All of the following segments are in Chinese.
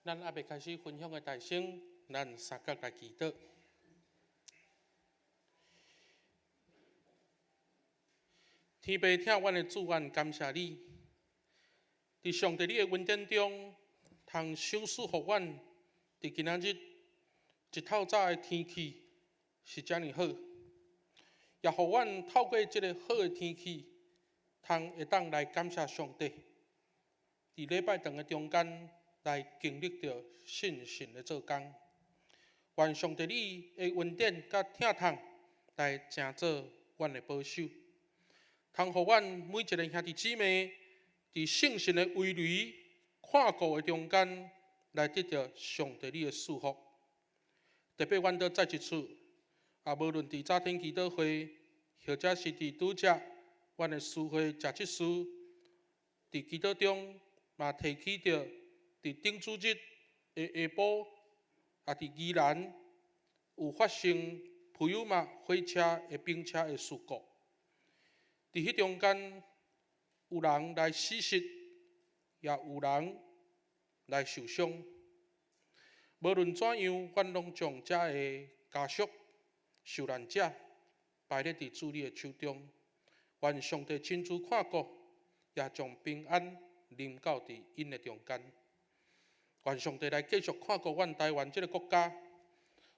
咱还未开始分享的大声，咱三角来祈祷。天父，听阮的主愿，感谢你，伫上帝你的恩典中，通赏赐予阮，伫今仔日一透早的天气是遮尔好，也互阮透过即个好的天气，会当来感谢上帝。伫礼拜堂的中间，来经历着信心的做工。愿上帝你的恩典甲疼痛来成做阮的保守，通互阮每一个兄弟姊妹伫圣神的围篱看顾的中间，来得到上帝你的祝福。特别阮倒再一次，无论伫早天祈祷会，或者是伫拄则阮的诗会食即事，伫祈祷中嘛提起着伫顶主日的下晡，伫宜兰有发生普悠玛火车的冰车的事故。伫迄中间，有人来死失，也有人来受伤。无论怎样，阮拢将遮的家属、受难者摆咧伫主你的手中。愿上帝亲自看顾，也将平安临到伫因的中间。愿上帝来继续看顾阮台湾这个国家，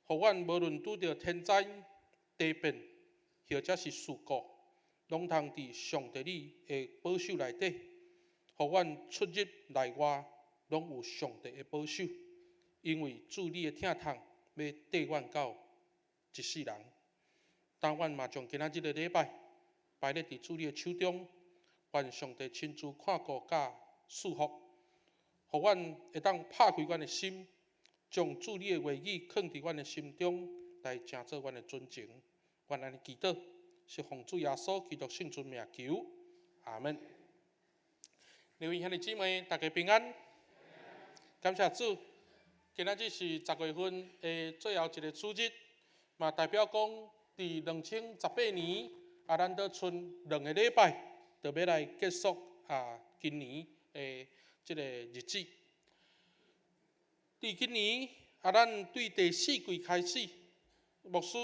互阮无论拄着天灾、地变，或者是事故，拢通伫上帝你的保守内底，互阮出入内外拢有上帝的保守。因为主你的疼痛要缀阮到一世人。当阮嘛将今仔日的礼拜摆咧伫主你的手中，愿上帝亲自看顾甲赐福，互阮会当拍开阮的心，将主你的话语放伫阮的心中，来成做阮的准情。愿安尼祈祷，是奉主耶稣基督圣尊名求，阿门。各位兄弟姊妹，大家平安，感谢主。今仔日是10月份的最后一个主日，嘛代表讲伫2018年，咱倒剩2个礼拜，就要来结束今年的即个日子。伫今年咱对第4季开始，牧师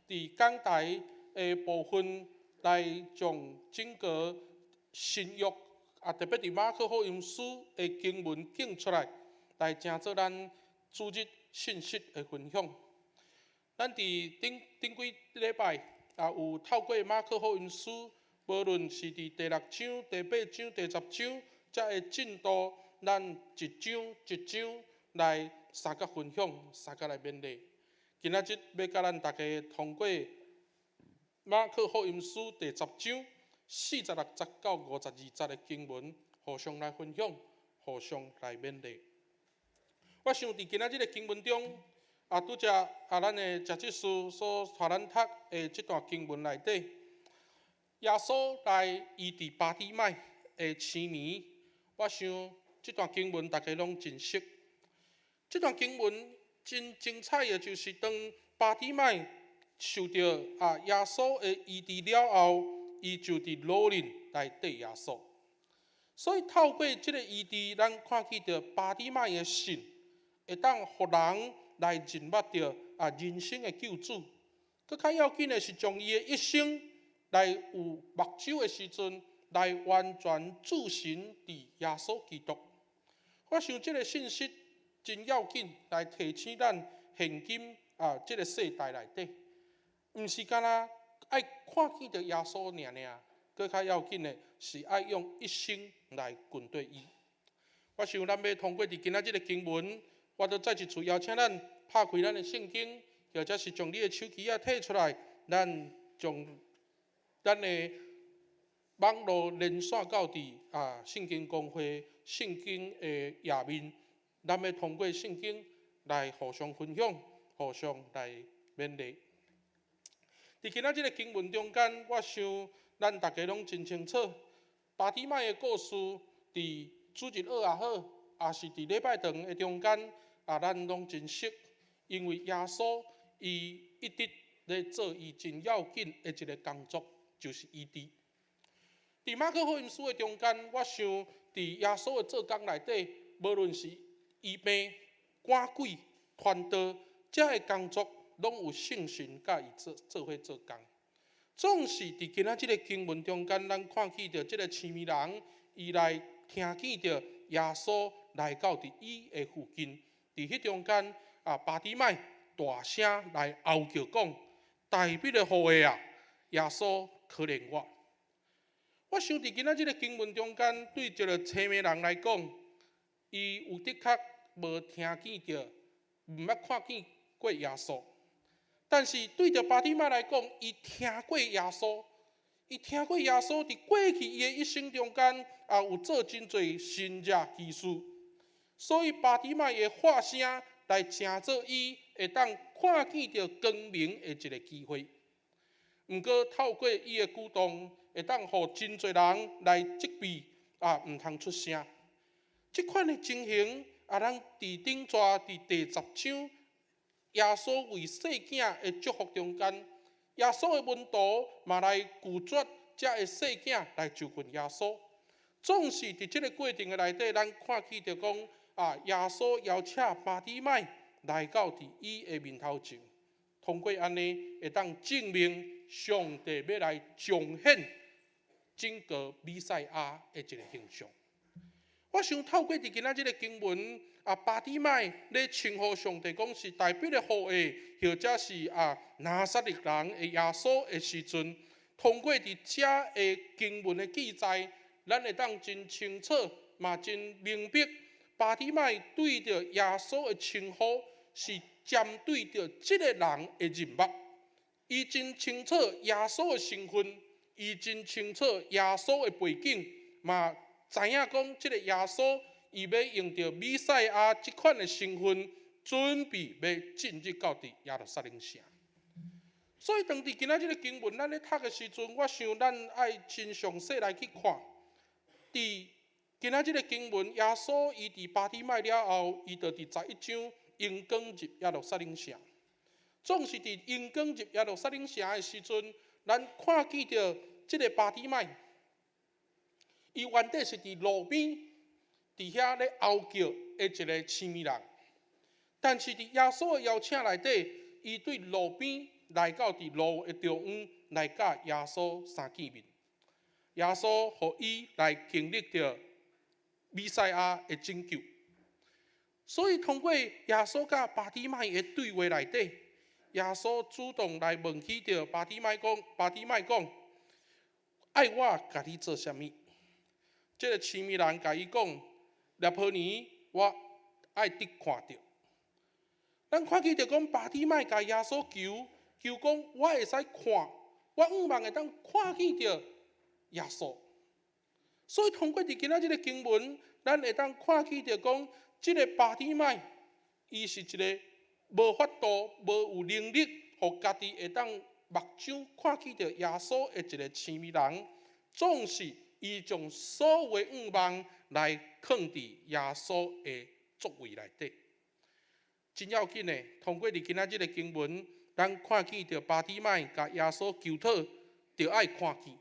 伫讲台的部分来将整个新约特别伫马可福音书的经文拣出来，来成做咱主日信息的分享。咱伫顶几礼拜有透过马可福音书，无论是伫第6章、第8章、第10章，才会进度，咱一章一章来三角分享，三角来勉励。今仔日要甲咱大家通过马可福音书第10章46节到52节的经文，互相来分享，互相来勉励。我想伫今仔日的经文中，拄则咱的食即书所带咱读的即段经文内底，耶稣来医治巴底买的青年。我想即段经文大家拢真熟。即段经文真精彩的，就是当巴底买受到耶稣的医治了后，伊就伫路林来缀耶稣。所以透过即个医治，咱看见着巴底买的信，会当互人来认捌着人生的救主。佫较要紧的是，将伊的一生来有目睭的时阵，来完全注神伫耶稣基督。我想即个信息真要紧，来提醒咱现今即个世代内底，毋是干那爱看见着耶稣尔，佫较要紧的是爱用一生来跟对伊。我想咱要通过伫今仔日的经文，我都再一次邀请咱拍开咱的圣经，或者是将你的手机摕出来，咱将咱的网络连线到伫圣经公会、圣经的页面，咱要通过圣经来互相分享，互相来勉励。伫今仔日的经文中间，我想咱大家拢真清楚，巴底买的故事伫主日学也好，也是伫礼拜堂的中间，咱拢真熟。因为耶稣伊一直咧做伊真要紧的一个工作，就是医治。伫马可福音书的中间，我想伫耶稣的做工内底，无论是医病，赶鬼、传道，这个工作拢有圣神甲伊做伙做工。总是伫今仔即个经文中间，咱看见着即个青面人，伊来听见着耶稣来到伫伊的附近，伫迄中间巴底麦大声来嚎叫讲：大彼的后裔啊，耶稣可怜我。我想伫今仔即个经文中间，对一个青面人来讲，伊有的确无听见着，毋捌看见过耶稣。但是对着巴底麦来讲，伊听过耶稣，伊听过耶稣伫过去伊的一生中间有做真侪神迹奇事，所以巴底麦会发声来请做伊会当看见着光明的一个机会。毋过透过伊的举动，会当互真侪人来责备毋通出声。即款的情形咱伫顶纸伫第10章。耶稣为世囝的祝福中间，耶稣的门徒嘛来拒绝这个世囝来就近耶稣。总是伫这个过程的内底，咱看见着讲耶稣邀请巴底麦来到伫伊的面头前，通过安尼会当证明上帝要来彰显整个弥赛亚的一个形象。我想透过伫今仔日个经文，巴底麦咧称呼上帝讲是大彼的后裔，或者是拿撒勒人的耶稣的时阵，通过伫遮个经文的记载，咱会当真清楚，嘛真明白，巴底麦对着耶稣的称呼是针对着即个人的人物，伊真清楚耶稣的身份，伊真清楚耶稣的背景，嘛。知影讲，即个耶稣，伊要用着弥赛亚即款的身份，准备要进入到伫耶路撒冷城。所以，当伫今仔日个经文咱咧读的时阵，我想咱爱真详细来去看。伫今仔日个经文，耶稣伊伫巴底麦了后，伊就伫11章应光入耶路撒冷城。总是伫应光入耶路撒冷城的时阵，咱看见着即个巴底麦。伊原底是伫路边，伫遐咧嚎叫的一个青面人，但是伫耶稣的邀请内底，伊对路边来到伫路的中央来甲耶稣相见面。耶稣互伊来经历着弥赛亚的拯救，所以通过耶稣甲巴底麦的对话内底，耶稣主动来问起着巴底麦讲，爱我甲你做啥物？这个青面人甲伊讲，立何年我爱得看到。咱看见着讲，巴底麦甲耶稣求讲，我会使看，我希望会当看见着耶稣。所以通过伫今仔日个经文，咱会当看见着讲，这个巴底麦，伊是一个无法度、无有能力，互家己会当目睭看见着耶稣的一个青面人，总是。伊将所有的愿望来放伫耶稣的作为内底，真要紧的。通过伫今仔日的经文，咱看见着巴底麦甲耶稣求讨，着爱看见，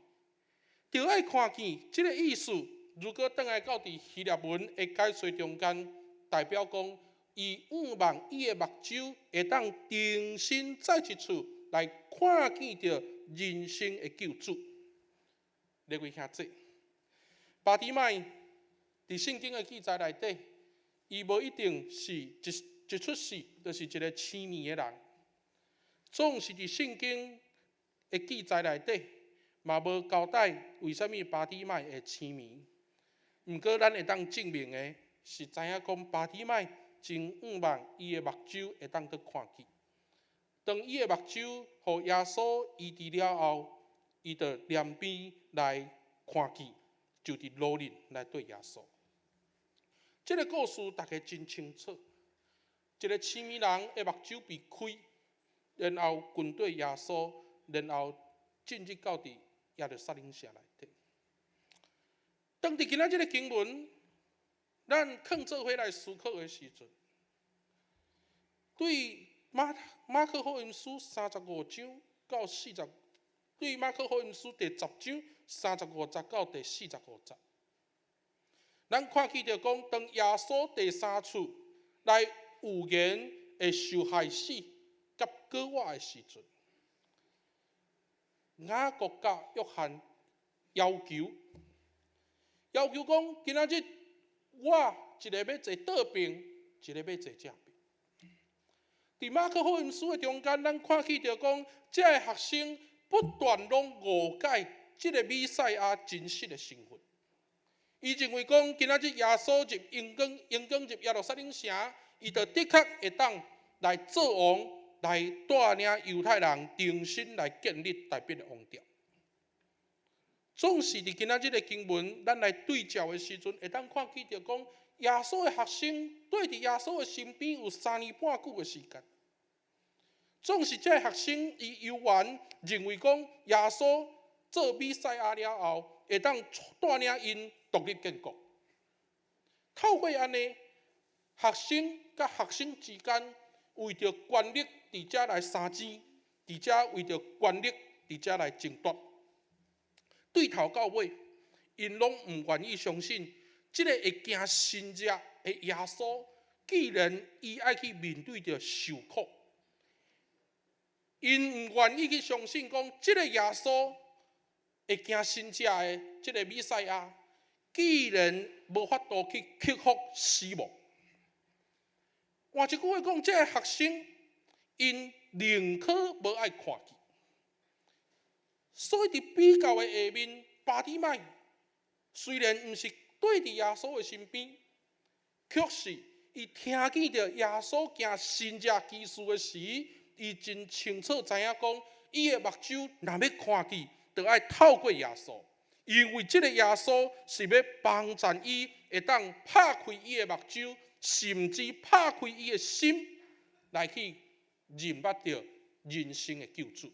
着爱看见。这个意思，如果倒来到伫希腊文的解说中间，代表讲伊愿望伊的目睭会当重新再一次来看见着人生的救主。各位兄弟。巴底麦伫圣经的记载内底，伊无一定是一出世就是一个青面的人，总是伫圣经的记载内底，嘛无交代为什么巴底麦会青面。毋过咱会当证明的是知影讲巴底麦真愿望伊的目睭会当去看见。当伊的目睭互耶稣医治了后，伊就两边来看见。就伫路人来对耶稣，这个故事大家真清楚。一个青面人的目睭被开，然后军队耶稣，然后进入到伫耶路撒冷城内底。当伫今仔日个经文，咱放做伙来思考的时阵，对马可福音书35章到40。对马可福音书第10章35节到第45节，咱看见着讲，当耶稣第3次来有言会受害死，甲割我的时阵，雅各甲约翰要求讲，今仔日我一个要坐倒边，一个要坐正边。伫马可福音书的中间，咱看起着讲，这个学生不断拢误解这个弥赛亚真实的身份。伊认为讲，今仔日耶稣入英光入耶路撒冷城，伊就的确会当来做王，来带领犹太人重新来建立台北的王朝。总是伫今仔日的经文，咱来对照的时阵，会当看见着讲，耶稣的学生对伫耶稣的身边有3年半久的时间。总是这学生伊犹原认为讲，耶稣做弥赛亚了后，会当带领因独立建国。透过安尼，学生甲学生之间为着权力伫遮来相争，伫遮为着权力伫遮来争夺。对头到尾，因拢唔愿意相信，这个会行神迹的耶稣，既然伊爱去面对着受苦。因唔愿意去相信讲，这个耶稣会行神迹的这个弥赛亚，既然无法度去克服死亡。换一句话讲，这个学生因宁可无爱看见。所以伫比较的下面，巴底麦虽然唔是对伫耶稣的身边，却是伊听见着耶稣行神迹奇事的时，伊真清楚知影讲，伊的目睭若要看见，就爱透过耶稣，因为这个耶稣是要帮助伊，会当拍开伊的目睭，甚至拍开伊的心，来去认捌着人生的救主。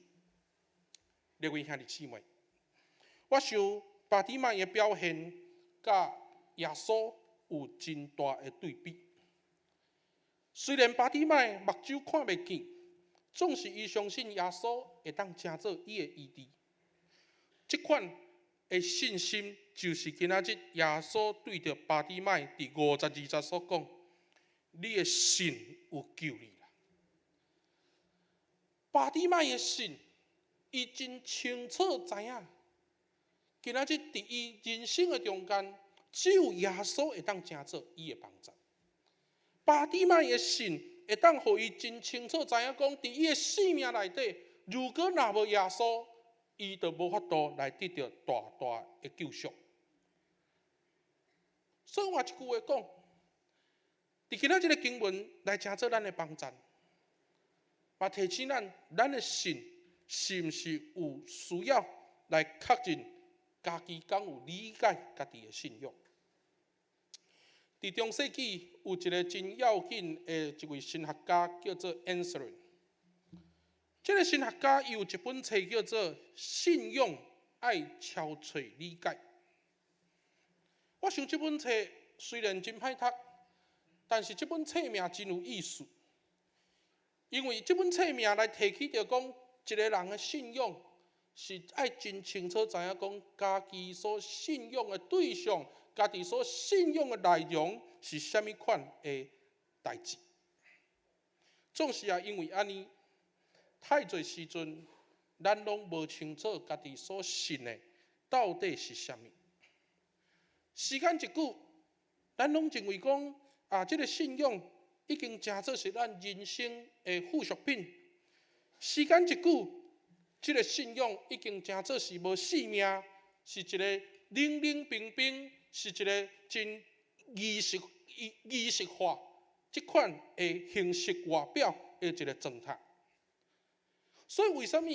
各位兄弟姊妹，我想巴底麦的表现，甲耶稣有真大的对比。虽然巴底麦目睭看袂见，总是伊相信耶稣会当成做伊的医治。这款的信心，就是今仔日耶稣对着巴底麦第52节所讲：“你的信有救你啦。”巴底麦的信，伊真清楚知影，今仔日伫伊人生的中间，只有耶稣会当成做伊的帮助。巴底麦的信会当互伊真清楚知影讲，伫伊的生命内底，如果若无耶稣，伊就无法度来得到大大的救赎。所以换一句话讲，伫今仔日的经文来成做咱的帮助，嘛提醒咱的信是毋是有需要来确认家己敢有理解家己的信仰。伫中世纪有一个真要紧的一位神学家叫做 Anselm。这个神学家有一本册叫做《信仰爱超揣理解》。我想这本册虽然真歹读，但是这本册名真有意思，因为这本册名来提起着讲，一个人的信仰是爱真清楚知影讲，家己所信仰的对象，家己所信仰的内容是虾米款的代志。总是也因为安尼，太侪时阵，咱拢无清楚家己所信的到底是虾米。时间一久，咱拢认为讲这个信仰已经真做是咱人生的附属品。时间一久，这个信仰已经真做是无生命，是一个冷冷冰冰，是一个真仪式化这款的形式外表的一个状态。所以为什么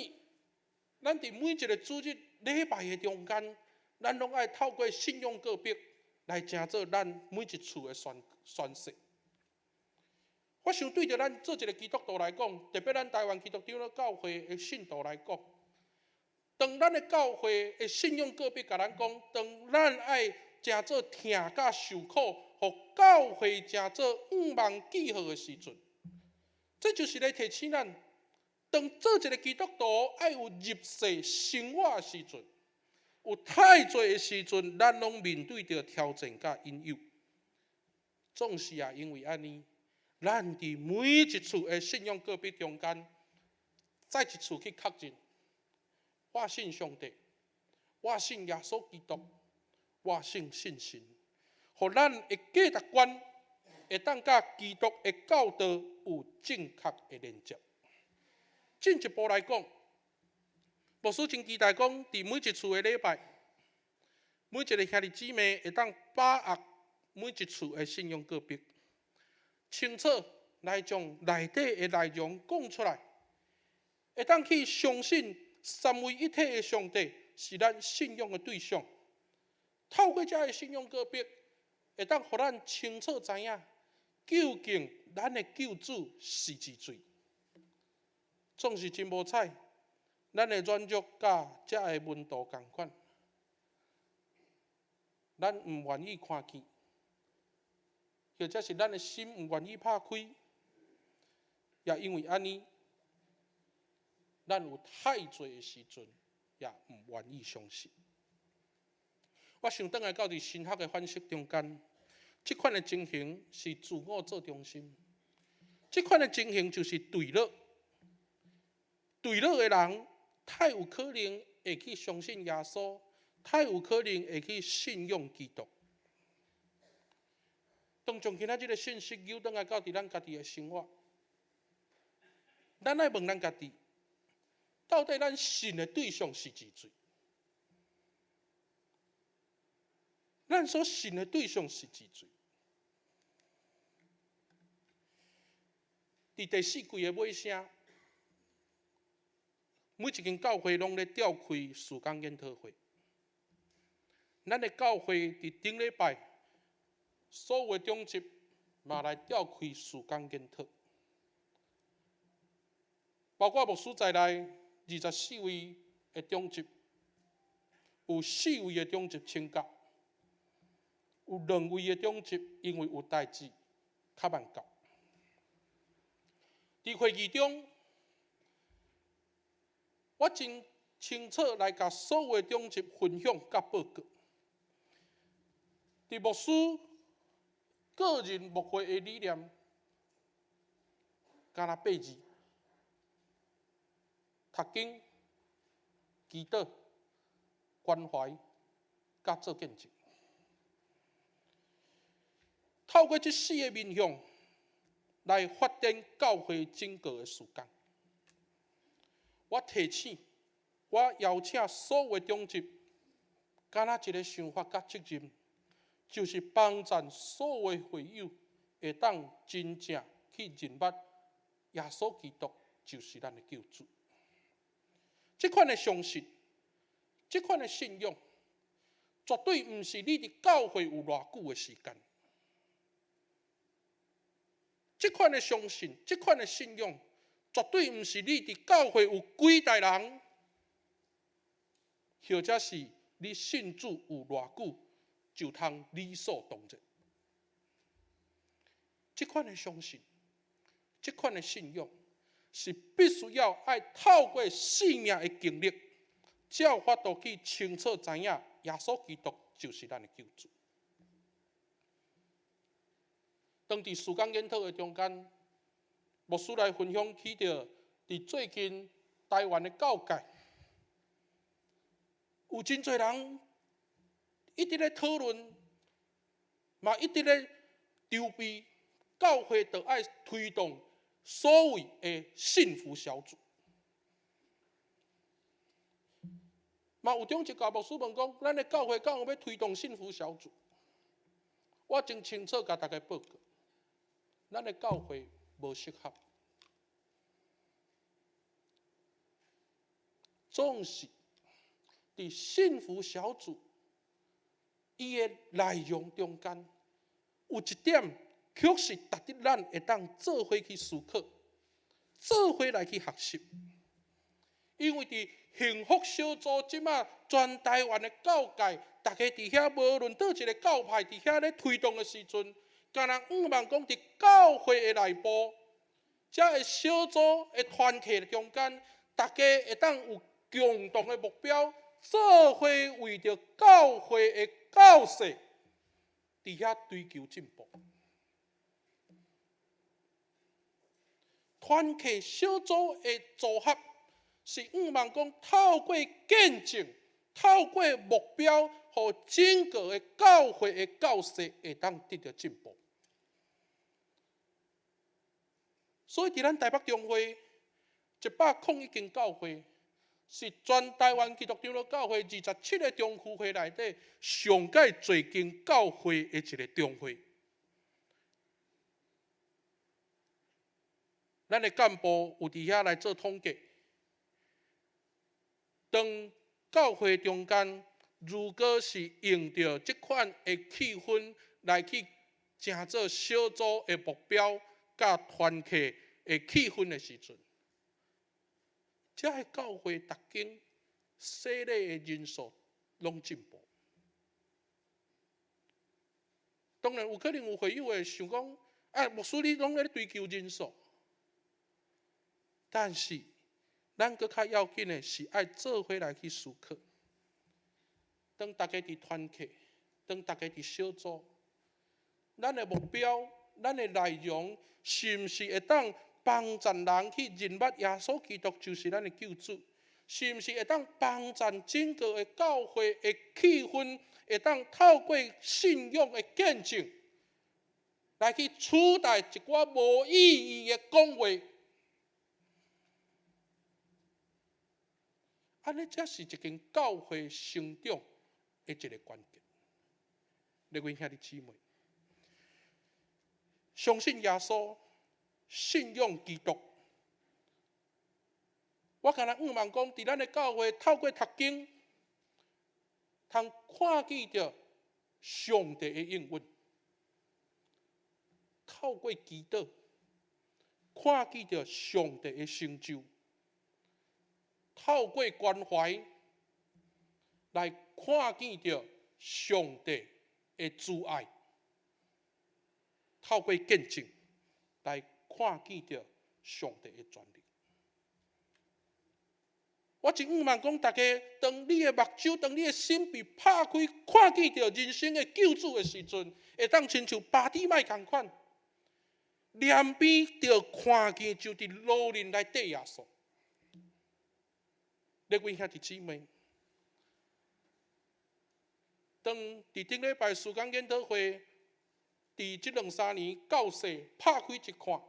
咱伫每一个主日礼拜的中间，咱拢爱透过信仰告别来成做咱每一次的宣誓？我想对着咱做一个基督徒来讲，特别咱台湾基督长教会的信徒来讲，当咱的教会的信仰告别甲咱讲，当咱爱真做疼甲受苦，互教会真做仰望记号的时阵，这就是来提醒咱，当做一个基督徒爱有入世生活的时阵，有太多的时阵，咱拢面对着挑战甲引诱。总是因为安尼，咱伫每一次的信仰个别中间，再一次去确认：我信上帝，我信耶稣基督，我信信神，互咱的价值观会当甲基督的教导有正确的连接。进一步来讲，牧师真期待讲，伫每一次的礼拜，每一个兄弟姊妹会当把握每一次的信仰个别，清楚来将内底的内容讲出来，会当去相信三位一体的上帝是咱信仰的对象。透过这个信仰个别，会当互咱清楚知影，究竟咱的救主是几罪。总是真无彩，咱的软弱甲这个温度同款，咱唔愿意看见，或者是咱的心唔愿意拍开，也因为安尼，咱有太多的时阵也唔愿意相信。我想倒来到伫神学的反思中间，这款的情形是自我做中心，这款的情形就是对立。对立的人，太有可能会去相信耶稣，太有可能会去信仰基督。当将今仔日个信息扭转来到伫咱家己的生活，咱爱问咱家己，到底咱信的对象是几罪？咱所信的对象是几罪？伫第4季的尾声。每一间教会拢咧召开事工研讨会。咱的教会伫顶礼拜，所有的中级嘛来召开事工研讨，包括牧师在内24位的中级，有4位的中级请假，有2位的中级因为有代志较慢到。伫会议中，我真清楚来甲所有的中级分享甲报告。伫牧师个人牧会的理念，敢若8字：读经、祈祷、关怀、甲做见证。透过这4个面向来发展教会整个的事工。我提醒，我邀请所有的中级，敢若一个想法甲责任，就是帮助所有的会友会当真正去认捌耶稣基督就是咱的救主。这款的相信，这款的信仰，绝对不是你伫教会有偌久的时间。这款的相信，这款的信仰。绝对不是你伫教会有几代人，或者是你信主有偌久就通理所当然。这款的相信，这款的信仰，是必须要爱透过生命的经历，才有法度去清楚知影耶稣基督就是咱的救主。当伫事工研讨的中间。牧师来分享起着，伫最近台湾的教界，有真侪人一直咧讨论，嘛一直咧筹备教会就爱推动所谓的幸福小组。嘛有中一甲牧师问讲，咱的教会敢有要推动幸福小组？我真清楚甲大家报告，咱的教会。无适合，总是伫幸福小组伊的内容中间，有一点确实值得咱会当做伙去思考，做伙来去学习。因为伫幸福小组即马全台湾的教界，大家伫遐无论倒一个教派伫遐咧推动的时阵。敢若望讲伫教会的内部，这个小组的团体中间，大家会当有共同的目标，做伙为着教会的教势，伫遐追求进步。团契小组的组合，是望讲透过见证、透过目标，和整个的教会的教士会当得到进步。所以，伫咱台北中会101间教会，是全台湾基督长老教会27个中区会内底上界最近教会的一个中会。咱的干部有伫遐来做统计，当教会中间，如果是用着这款的气氛来去成做小组的目标，甲团契的气氛的时阵，这个教会逐间洗礼的人数拢进步。当然有可能有会友会想讲，牧师你拢咧追求人数。但是，咱搁较要紧的是爱做伙来去思考。当大家伫团契，当大家伫小组，咱的目标、咱的内容，是毋是会当帮助人去认捌耶稣基督就是咱的救主？是毋是会当帮助整个的教会的气氛，会当透过信仰的见证，来去取代一寡无意义的讲话？安尼才是一间教会成长的一个关键。各位兄弟姊妹，相信耶稣，信仰基督。我敢若望讲，伫咱的教会透过读经，通看见着上帝的应允；透过祈祷，看见着上帝的成就。透过关怀来看见着上帝的慈爱，透过见证来看见着上帝的权利。我真望讲，大家当你的目睭、当你的心被拍开，看见着人生的救主的时阵，会当亲像巴底麦同款，两边着看见就伫路林来对耶稣。各位兄弟姊妹，当伫顶礼拜思讲研讨会，伫这2-3年教士拍开一看，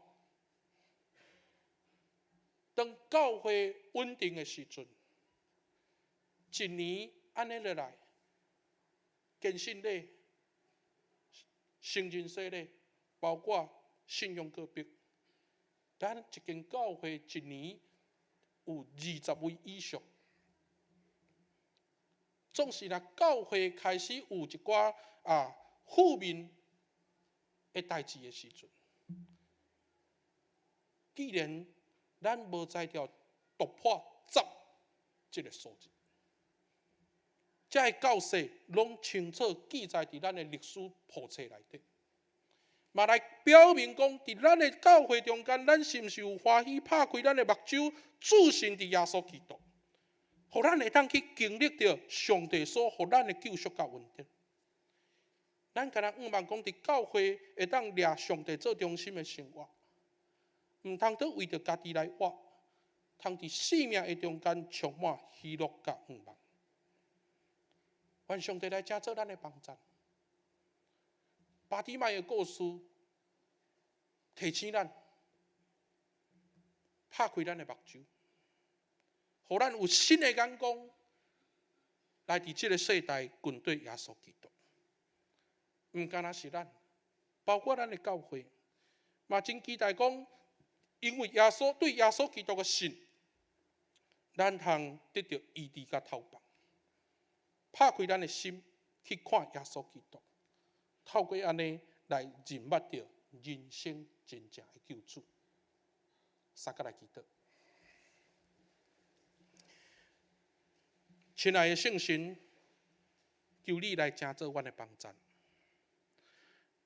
当教会稳定的时阵，一年安尼落来，建信礼、成人洗礼，包括信用个别，咱一间教会一年有20位以上。总是若教会开始有一寡负面的代志的时阵，既然咱无才调突破10这个数字，这个教士拢清楚记载伫咱的历史谱册内底，嘛来表明讲，伫咱的教会中间，咱是毋是有欢喜拍开咱的目睭，注视伫耶稣基督，互咱会当去经历着上帝所互咱的救赎甲稳定。咱敢若望讲，伫教会会当掠上帝做中心的生活，毋通得为着家己来活，通伫生命的中间充满喜乐甲盼望。愿上帝来加做咱的帮助。巴底麦的故事提醒咱，拍开咱的目睭，互咱有新的眼光来伫这个世代军队耶稣基督。毋干那是咱，包括咱的教会，嘛真期待讲，因为耶稣对耶稣基督的信，咱通得到医治甲透放，拍开咱的心去看耶稣基督，透过安尼来认捌到人生真正的救主。三个来祈祷。亲爱的圣神，求你来成做阮的帮助，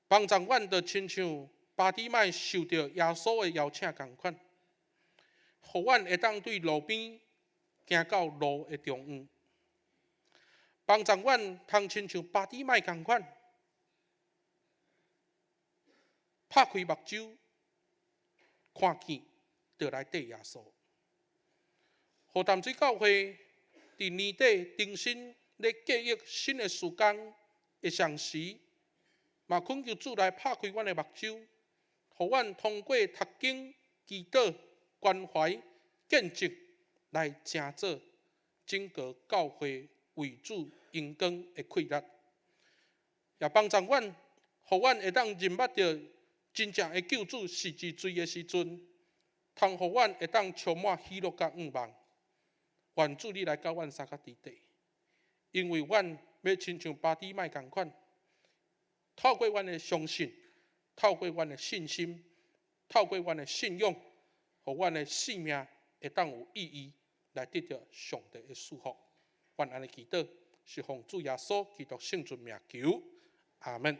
帮助阮就亲像巴底麦受到耶稣的邀请同款，互阮会当对路边行到路的中央，帮助阮通亲像巴底麦同款，拍开目睭看见就来跟耶稣。河淡水教会伫年底重新咧建议新的时间的上时，嘛恳求主来拍开阮的目睭，互阮通过读经、祈祷、关怀、见证，来成做整个教会为主荣光的溃力，也帮助阮，互阮会当认捌到真正的救主是之罪的时阵，通互阮会当充满喜乐甲盼望。愿主你来教阮三角地底，因为阮要亲像巴底麦共款，透过阮的相信，透过阮的信心，透过阮的信仰，互阮的生命会当有意义，来得到上帝的祝福。愿安尼祈祷，是奉主耶稣基督圣尊名求，阿门。